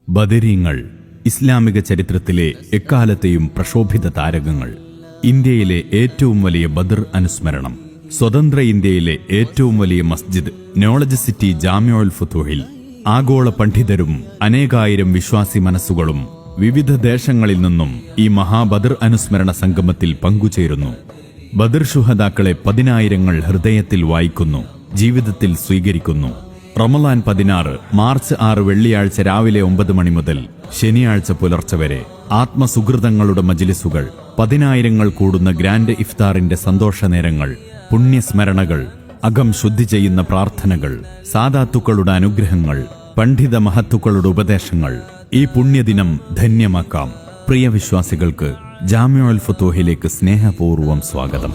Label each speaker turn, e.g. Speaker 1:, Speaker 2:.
Speaker 1: ബദരീങ്ങൾ ഇസ്ലാമിക ചരിത്രത്തിലെ എക്കാലത്തെയും പ്രക്ഷോഭിത താരകങ്ങൾ. ഇന്ത്യയിലെ ഏറ്റവും വലിയ ബദർ അനുസ്മരണം. സ്വതന്ത്ര ഇന്ത്യയിലെ ഏറ്റവും വലിയ മസ്ജിദ് നോളജ് സിറ്റി ജാമിഉൽ ഫുതൂഹിൽ ആഗോള പണ്ഡിതരും അനേകായിരം വിശ്വാസി മനസ്സുകളും വിവിധ ദേശങ്ങളിൽ നിന്നും ഈ മഹാബദർ അനുസ്മരണ സംഗമത്തിൽ പങ്കുചേരുന്നു. ബദർ ശുഹദാക്കളെ പതിനായിരങ്ങൾ ഹൃദയത്തിൽ വായിക്കുന്നു, ജീവിതത്തിൽ സ്വീകരിക്കുന്നു. റമളാൻ 16 മാർച്ച് 6 വെള്ളിയാഴ്ച രാവിലെ 9 മണി മുതൽ ശനിയാഴ്ച പുലർച്ചെ വരെ ആത്മസുഹൃതങ്ങളുടെ മജ്ലിസുകൾ, പതിനായിരങ്ങൾ കൂടുന്ന ഗ്രാൻഡ് ഇഫ്താറിന്റെ സന്തോഷനേരങ്ങൾ, പുണ്യസ്മരണകൾ, അകം ശുദ്ധി ചെയ്യുന്ന പ്രാർത്ഥനകൾ, സാദാത്തുക്കളുടെ അനുഗ്രഹങ്ങൾ, പണ്ഡിത മഹത്തുക്കളുടെ ഉപദേശങ്ങൾ. ഈ പുണ്യദിനം ധന്യമാക്കാം. പ്രിയ വിശ്വാസികൾക്ക് ജാമിഉൽ ഫുതൂഹിലേക്ക് സ്നേഹപൂർവ്വം സ്വാഗതം.